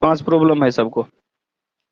5 problem है सबको,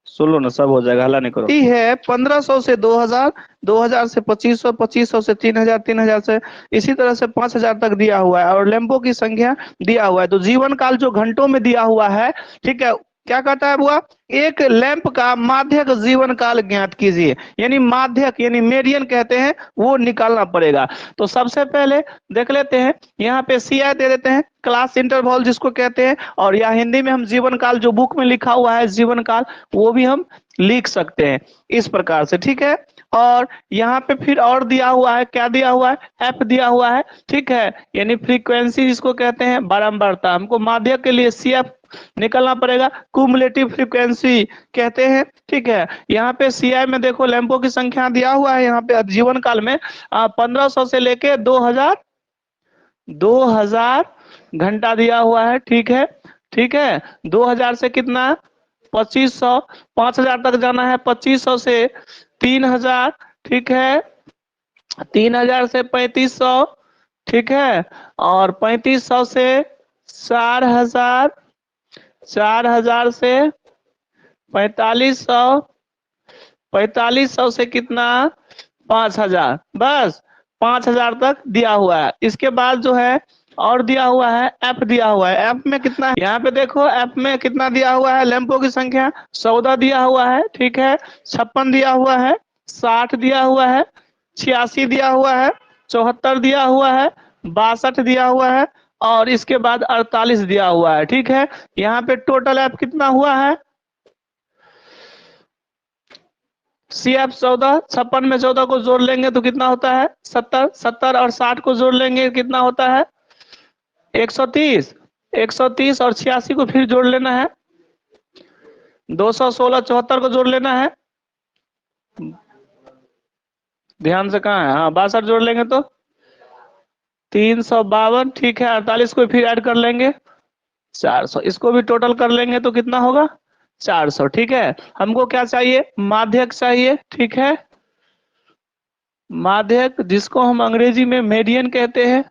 सुन लो ना, सब हो जाएगा, हल्ला नहीं करो। ये है 1500 से 2000, 2000 से 2500, 2500 से 3000, 3000 से इसी तरह से 5000 तक दिया हुआ है, और लैंपों की संख्या दिया हुआ है। तो जीवन काल जो घंटों में दिया हुआ है, ठीक है, क्या कहता है बुआ, एक लैंप का माध्यक जीवन काल ज्ञात कीजिए, यानी माध्यक यानी मेडियन कहते हैं, वो निकालना पड़ेगा। तो सबसे पहले देख लेते हैं, यहाँ पे सीआई दे देते हैं, क्लास इंटरवल जिसको कहते हैं, और या हिंदी में हम जीवन काल जो बुक में लिखा हुआ है जीवन काल, वो भी हम लिख सकते हैं इस प्रकार से, ठीक है। और यहाँ पे फिर और दिया हुआ है, क्या दिया हुआ है, एफ दिया हुआ है, ठीक है, यानी फ्रीक्वेंसी जिसको कहते हैं बारंबारता, हमको माध्यक के लिए सी एफ निकलना पड़ेगा, कुमुलेटिव फ्रीक्वेंसी कहते हैं, ठीक है। यहाँ पे सीआई में देखो लैंपों की संख्या दिया हुआ है, यहाँ पे जीवन काल में 1500 से लेके 2000 घंटा दिया हुआ है, ठीक है, ठीक है। 2000 से कितना, 2500, 5000 तक जाना है, 2500 से 3000, ठीक है, 3000 से 3500, ठीक है, और 3500 से 4000, 4000 से 4500, 4500 से कितना, 5000, बस 5000 तक दिया हुआ है। इसके बाद जो है और दिया हुआ है, एफ दिया हुआ है, एफ में कितना है, यहाँ पे देखो एफ में कितना दिया हुआ है, लैंपों की संख्या 14 दिया हुआ है, ठीक है, 56 दिया हुआ है, 60 दिया हुआ है, 86 दिया हुआ है, 74 दिया हुआ है, 62 दिया हुआ है, और इसके बाद 48 दिया हुआ है, ठीक है। यहाँ पे टोटल एफ कितना हुआ है, सी एफ 14, 56 में 14 को जोड़ लेंगे तो कितना होता है 70, 70 और 60 को जोड़ लेंगे कितना होता है 130, 130 और 86 को फिर जोड़ लेना है 216, 74 को जोड़ लेना है, ध्यान से कहाँ है, हाँ 62 जोड़ लेंगे तो 352, ठीक है, 48 को फिर ऐड कर लेंगे 400, इसको भी टोटल कर लेंगे तो कितना होगा 400, ठीक है। हमको क्या चाहिए, माध्यक चाहिए, ठीक है, माध्यक जिसको हम अंग्रेजी में मेडियन कहते हैं,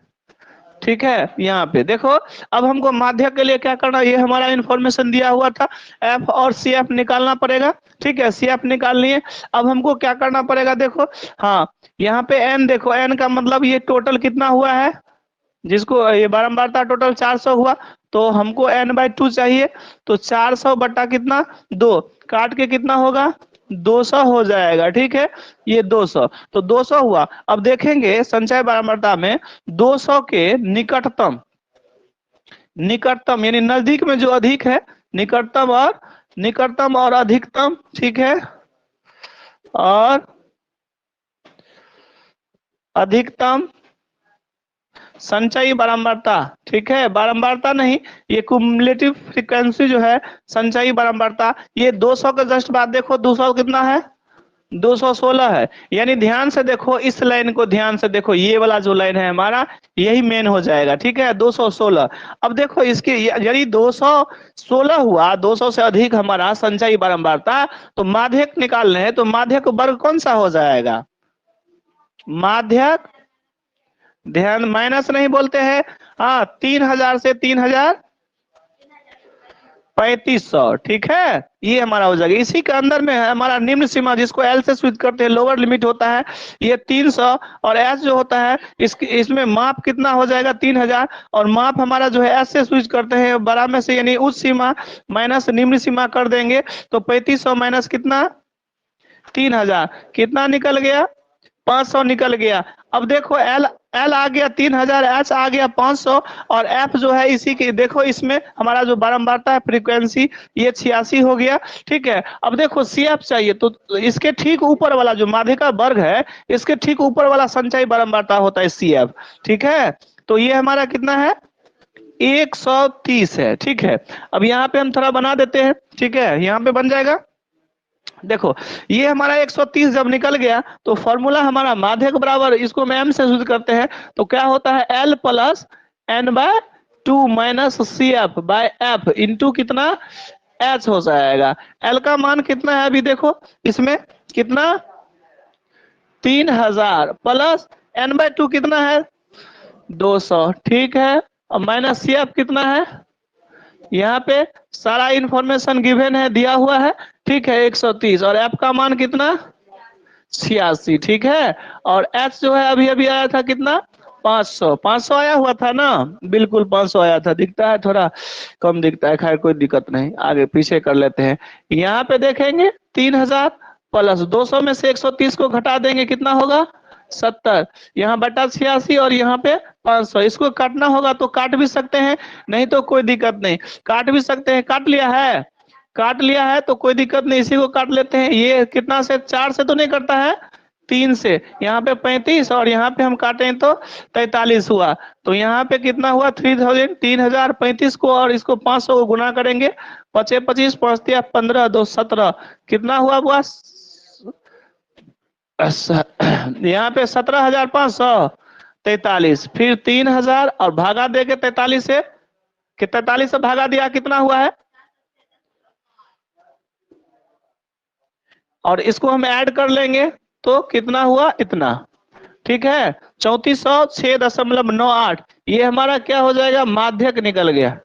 ठीक है। यहाँ पे देखो, अब हमको माध्यक के लिए क्या करना, ये हमारा इंफॉर्मेशन दिया हुआ था, एफ और सी एफ निकालना पड़ेगा, ठीक है, सी एफ निकाल लिए। अब हमको क्या करना पड़ेगा, देखो, हाँ, यहाँ पे एन देखो, एन का मतलब ये टोटल कितना हुआ है, जिसको ये बारंबारता टोटल 400 हुआ, तो हमको n/2 चाहिए, तो 400 बटा कितना 2, काट के कितना होगा 200 हो जाएगा, ठीक है, ये 200, तो 200 हुआ। अब देखेंगे संचय बारंबारता में 200 के निकटतम, निकटतम यानी नजदीक में जो अधिक है, निकटतम और अधिकतम, ठीक है, और अधिकतम संचयी बारंबारता, ठीक है, बारंबारता नहीं, ये कुमुलेटिव फ्रीक्वेंसी जो है संचयी बारंबारता, ये 200 के जस्ट बाद देखो 200 कितना है 216 है, यानी ध्यान से देखो, इस लाइन को ध्यान से देखो, ये वाला जो लाइन है हमारा यही मेन हो जाएगा, ठीक है, 216। अब देखो इसकी यदि 216 हुआ, 200 से अधिक हमारा संचयी बारंबारता, तो माध्यक निकालने हैं, तो माध्यक वर्ग कौन सा हो जाएगा, माध्यक, ध्यान माइनस नहीं बोलते हैं, हाँ 3000 से 3500, ठीक है, ये हमारा हो जाएगा। इसी के अंदर में है हमारा निम्न सीमा, जिसको एल से स्विच करते हैं, लोअर लिमिट होता है ये 300, और एस जो होता है इसमें माप कितना हो जाएगा 3000, और माप हमारा जो है एस से स्विच करते हैं बड़ा में से, यानी उच्च सीमा माइनस निम्न सीमा कर देंगे, तो 3500 माइनस कितना 3000, कितना निकल गया 500 निकल गया। अब देखो एल एल आ गया 3000, एच आ गया 500, और एफ जो है इसी के देखो, इसमें हमारा जो बारंबारता है फ्रीक्वेंसी ये 86 हो गया, ठीक है। अब देखो सी एफ चाहिए, तो इसके ठीक ऊपर वाला जो माध्यिका वर्ग है, इसके ठीक ऊपर वाला संचयी बारंबारता होता है सी एफ, ठीक है। तो ये हमारा कितना है 130 है, ठीक है। अब यहाँ पे हम थोड़ा बना देते हैं, ठीक है, यहाँ पे बन जाएगा, देखो ये हमारा 130 जब निकल गया, तो फॉर्मूला हमारा माध्यक बराबर, इसको हम एम से सूचित करते हैं, तो क्या होता है L plus n/2 minus C F by F into कितना एच हो जाएगा। एल का मान कितना है अभी देखो, इसमें कितना 3000 प्लस n/2 कितना है 200, ठीक है, और माइनस सी एफ कितना है यहाँ पे सारा इंफॉर्मेशन गिवन है, दिया हुआ है, ठीक है। 130 और एफ का मान कितना, 86, ठीक है। और एच जो है अभी अभी आया था कितना, 500, 500 आया हुआ था ना, बिल्कुल 500 आया था। दिखता है थोड़ा कम दिखता है, खैर कोई दिक्कत नहीं, आगे पीछे कर लेते हैं। यहाँ पे देखेंगे 3000 प्लस 200 में से 130 को घटा देंगे, कितना होगा, 70। यहाँ बटा 86 और यहाँ पे 500, इसको काटना होगा तो काट भी सकते हैं, नहीं तो कोई दिक्कत नहीं, काट भी सकते हैं। काट लिया है, काट लिया है तो कोई दिक्कत नहीं, इसी को काट लेते हैं। ये कितना से, 4 से तो नहीं करता है, 3 से। यहाँ पे 35 और यहाँ पे हम काटें तो 43 हुआ। तो यहाँ पे कितना हुआ, 3000, 3035 को और इसको 500 को गुना करेंगे, 25 25 5 दिया 15 2 17, कितना हुआ बुआ, यहाँ पे 17,543। फिर 3000 और भागा देके 43 से, कि 43 से भागा दिया, कितना हुआ है, और इसको हम ऐड कर लेंगे तो कितना हुआ, इतना, ठीक है। 3406.98, ये हमारा क्या हो जाएगा, माध्यक निकल गया।